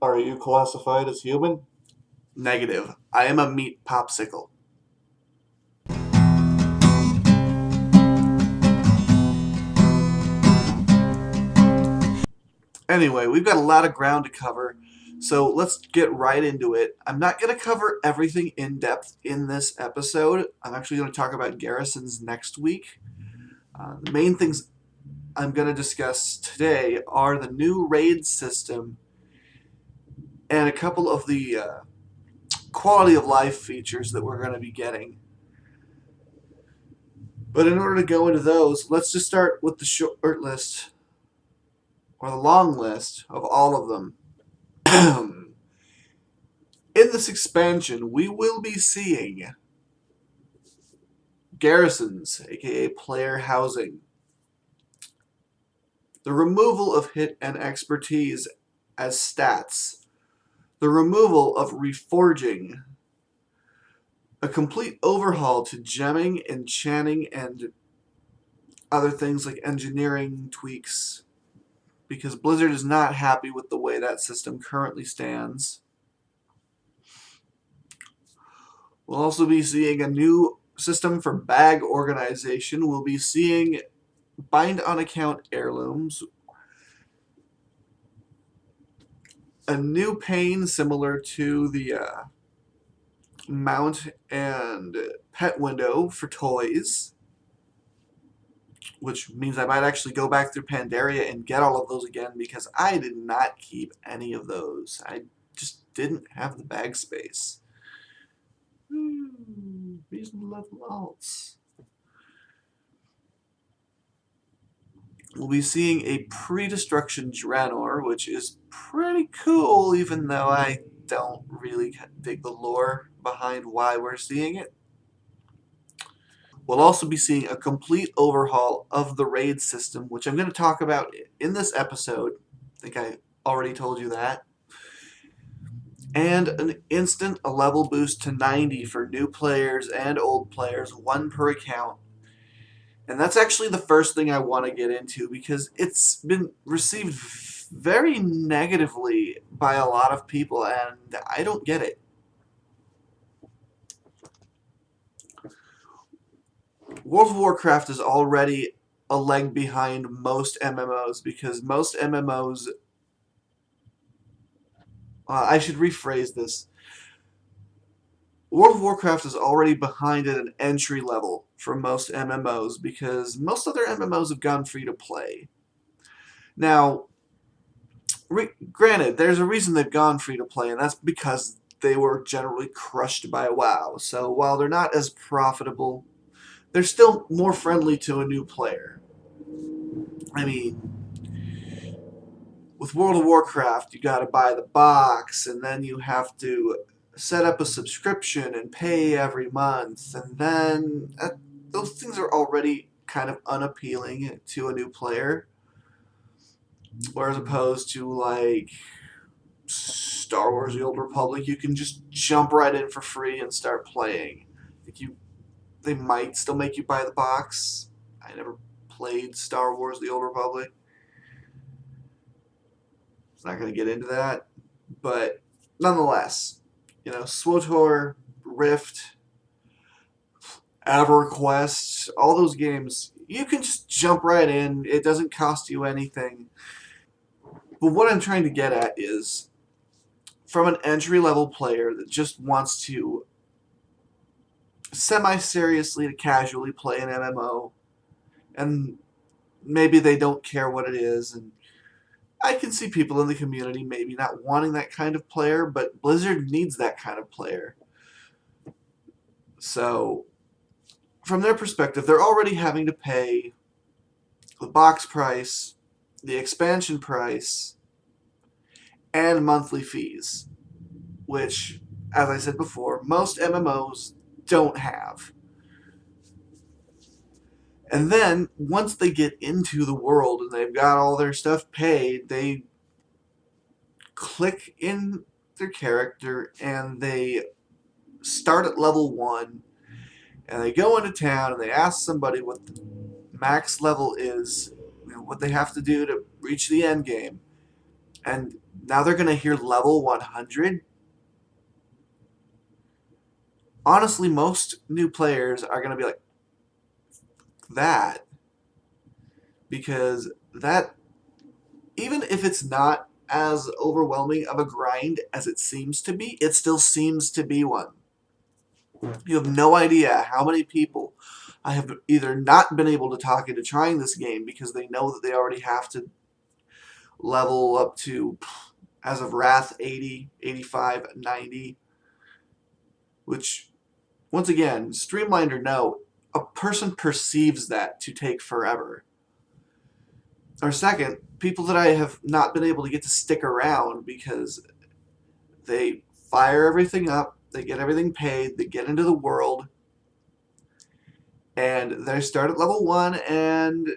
Are you classified as human? Negative. I am a meat popsicle. Anyway, we've got a lot of ground to cover, so let's get right into it. I'm not going to cover everything in depth in this episode. I'm actually going to talk about garrisons next week. The main things I'm going to discuss today are the new raid system and a couple of the quality of life features that we're going to be getting. But in order to go into those, let's just start with the short list, or the long list of all of them. In this expansion, we will be seeing garrisons, aka player housing, the removal of hit and expertise as stats, the removal of reforging, a complete overhaul to gemming, enchanting, and other things like engineering tweaks, because Blizzard is not happy with the way that system currently stands. We'll also be seeing a new system for bag organization. We'll be seeing bind on account heirlooms, a new pane similar to the mount and pet window for toys, which means I might actually go back through Pandaria and get all of those again, because I did not keep any of those. I just didn't have the bag space. Reasonable level alts. We'll be seeing a pre-destruction Draenor, which is pretty cool, even though I don't really dig the lore behind why we're seeing it. We'll also be seeing a complete overhaul of the raid system, which I'm going to talk about in this episode. I think I already told you that. And an instant level boost to 90 for new players and old players, one per account. And that's actually the first thing I want to get into, because it's been received very negatively by a lot of people, and I don't get it. World of Warcraft is already a leg behind most MMOs, because most MMOs... I should rephrase this. World of Warcraft is already behind at an entry level for most MMOs, because most other MMOs have gone free to play. Now, granted, there's a reason they've gone free to play, and that's because they were generally crushed by WoW. So while they're not as profitable, they're still more friendly to a new player. I mean, with World of Warcraft, you gotta buy the box, and then you have to set up a subscription and pay every month, and then those things are already kind of unappealing to a new player. Whereas opposed to, like, Star Wars The Old Republic, you can just jump right in for free and start playing. They might still make you buy the box. I never played Star Wars The Old Republic. I'm not going to get into that. But nonetheless, SWTOR, Rift, EverQuest, all those games, you can just jump right in. It doesn't cost you anything. But what I'm trying to get at is, from an entry-level player that just wants to semi-seriously to casually play an MMO, and maybe they don't care what it is, and I can see people in the community maybe not wanting that kind of player, but Blizzard needs that kind of player. So, from their perspective, they're already having to pay the box price, the expansion price, and monthly fees, which, as I said before, most MMOs don't have. And then, once they get into the world and they've got all their stuff paid, they click in their character and they start at level 1, and they go into town and they ask somebody what the max level is, what they have to do to reach the end game. And Now they're going to hear level 100. Honestly, most new players are going to be like, that, because that, even if it's not as overwhelming of a grind as it seems to be, it still seems to be one. You have no idea how many people I have either not been able to talk into trying this game because they know that they already have to level up to, as of Wrath, 80, 85, 90, which, once again, streamlined or no, a person perceives that to take forever. Or second, people that I have not been able to get to stick around because they fire everything up, they get everything paid, they get into the world, and they start at level 1, and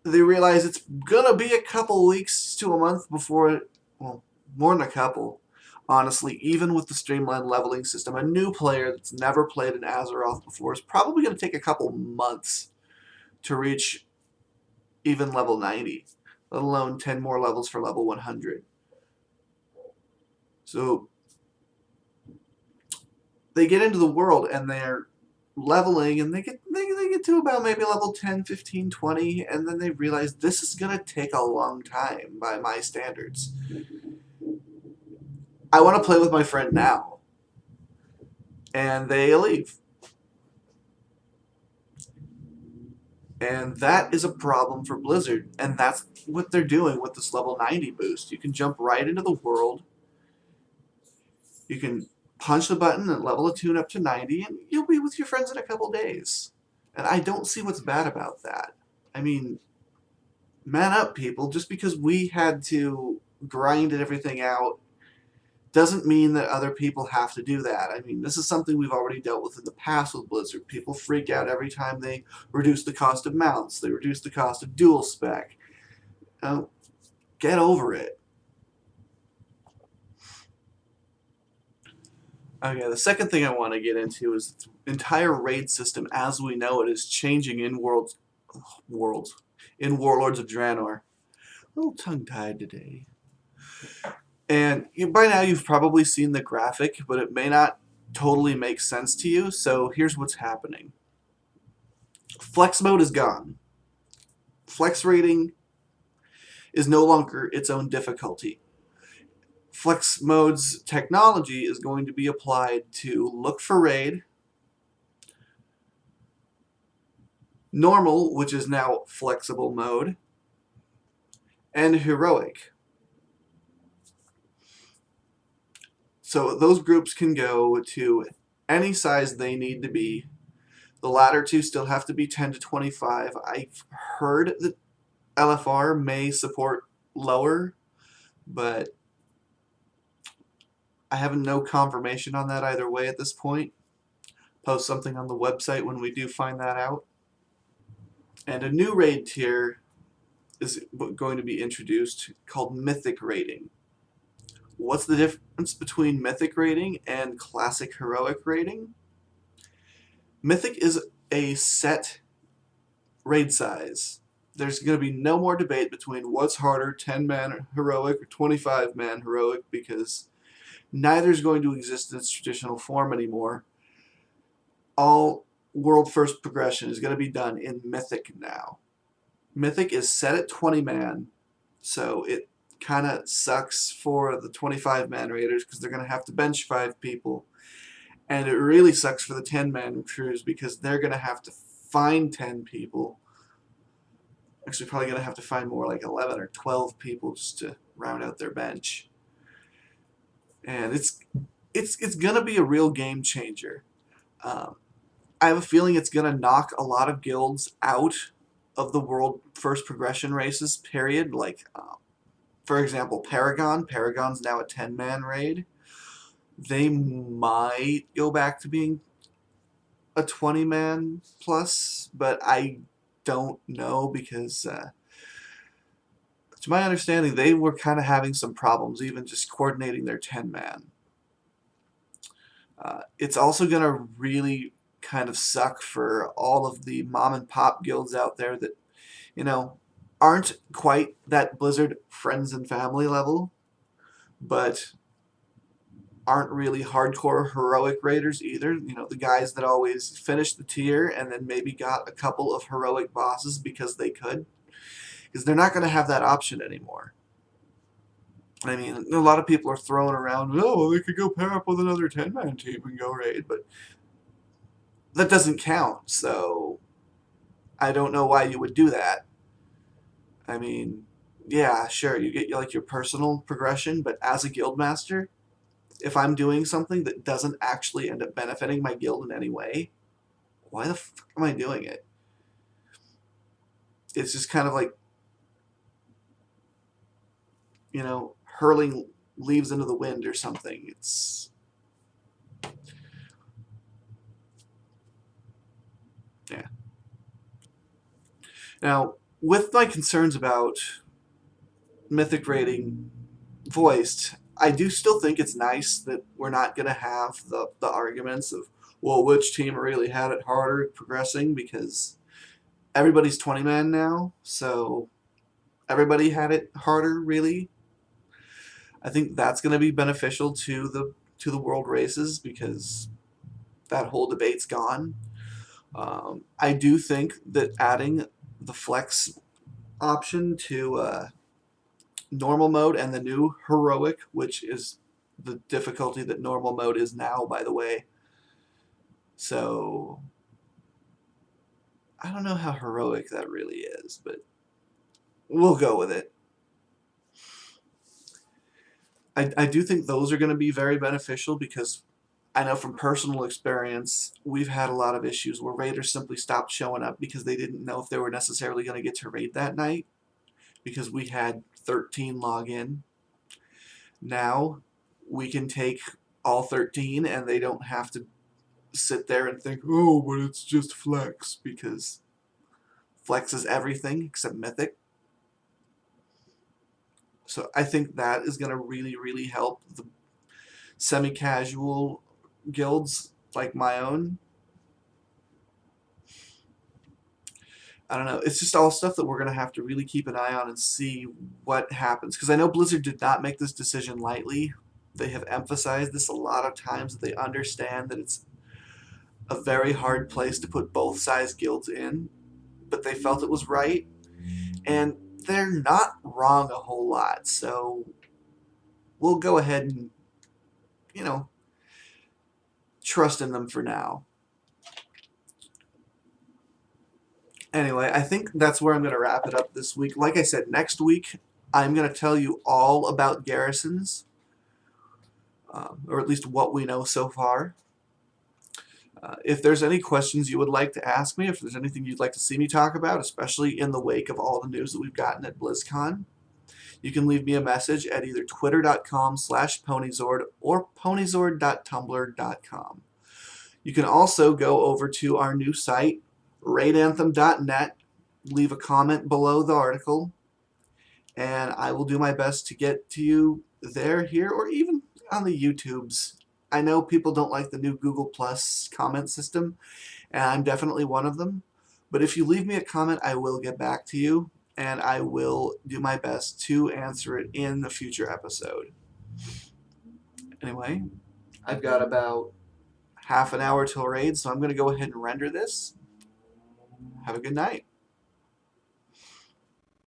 they realize it's gonna be a couple weeks to a month before, well, more than a couple, honestly, even with the streamlined leveling system. A new player that's never played an Azeroth before is probably going to take a couple months to reach even level 90, let alone 10 more levels for level 100. So they get into the world and they're leveling, and they get to about maybe level 10, 15, 20, and then they realize this is going to take a long time by my standards. I want to play with my friend now. And they leave. And that is a problem for Blizzard, and that's what they're doing with this level 90 boost. You can jump right into the world. You can punch the button and level a tune up to 90, and you'll be with your friends in a couple days. And I don't see what's bad about that. I mean, man up, people. Just because we had to grind everything out doesn't mean that other people have to do that. I mean, this is something we've already dealt with in the past with Blizzard. People freak out every time they reduce the cost of mounts. They reduce the cost of dual spec. Get over it. Okay, the second thing I want to get into is the entire raid system as we know it is changing in Warlords of Draenor. A little tongue-tied today. And by now you've probably seen the graphic, but it may not totally make sense to you, so here's what's happening. Flex mode is gone. Flex raiding is no longer its own difficulty. Flex mode's technology is going to be applied to look for raid, normal, which is now flexible mode, and heroic. So those groups can go to any size they need to be. The latter two still have to be 10 to 25. I've heard that LFR may support lower, but I have no confirmation on that either way at this point. Post something on the website when we do find that out. And a new raid tier is going to be introduced called Mythic Raiding. What's the difference between Mythic Raiding and Classic Heroic Raiding? Mythic is a set raid size. There's going to be no more debate between what's harder, 10-man Heroic or 25-man Heroic, because neither is going to exist in its traditional form anymore. All world first progression is going to be done in Mythic now. Mythic is set at 20-man, so it kind of sucks for the 25-man raiders because they're going to have to bench 5 people. And it really sucks for the 10-man crews because they're going to have to find 10 people. Actually, probably going to have to find more, like 11 or 12 people just to round out their bench. And it's going to be a real game changer. I have a feeling it's going to knock a lot of guilds out of the world first progression races, period. Like, for example, Paragon. Paragon's now a 10-man raid. They might go back to being a 20-man plus, but I don't know because, to my understanding, they were kind of having some problems even just coordinating their 10-man. It's also going to really kind of suck for all of the mom-and-pop guilds out there that, aren't quite that Blizzard friends and family level. but aren't really hardcore heroic raiders either. You know, the guys that always finish the tier and then maybe got a couple of heroic bosses because they could. Because they're not going to have that option anymore. I mean, a lot of people are throwing around, oh, they could go pair up with another 10-man team and go raid, but that doesn't count, so I don't know why you would do that. I mean, yeah, sure, you get like your personal progression, but as a guild master, if I'm doing something that doesn't actually end up benefiting my guild in any way, why the fuck am I doing it? It's just kind of like, you know, hurling leaves into the wind or something. It's, yeah. Now, with my concerns about Mythic Raiding voiced, I do still think it's nice that we're not going to have the arguments of, well, which team really had it harder progressing, because everybody's 20-man now, so everybody had it harder, really. I think that's going to be beneficial to the world races, because that whole debate's gone. I do think that adding the flex option to normal mode and the new heroic, which is the difficulty that normal mode is now, by the way. So I don't know how heroic that really is, but we'll go with it. I do think those are going to be very beneficial, because I know from personal experience, we've had a lot of issues where raiders simply stopped showing up because they didn't know if they were necessarily going to get to raid that night, because we had 13 login. Now we can take all 13 and they don't have to sit there and think, oh, but it's just flex, because flex is everything except mythic. So I think that is going to really, really help the semi-casual guilds like my own. I don't know. It's just all stuff that we're going to have to really keep an eye on and see what happens. Because I know Blizzard did not make this decision lightly. They have emphasized this a lot of times, that they understand that it's a very hard place to put both size guilds in, but they felt it was right. And they're not wrong a whole lot. So we'll go ahead and, you know, trust in them for now. Anyway, I think that's where I'm going to wrap it up this week. Like I said, next week I'm going to tell you all about garrisons, or at least what we know so far. If there's any questions you would like to ask me, if there's anything you'd like to see me talk about, especially in the wake of all the news that we've gotten at BlizzCon, you can leave me a message at either twitter.com/ponyzord or ponyzord.tumblr.com. You can also go over to our new site, raidanthem.net, leave a comment below the article, and I will do my best to get to you there, here, or even on the YouTubes. I know people don't like the new Google Plus comment system, and I'm definitely one of them, but if you leave me a comment, I will get back to you, and I will do my best to answer it in the future episode. Anyway, I've got about half an hour till raid, so I'm going to go ahead and render this. Have a good night.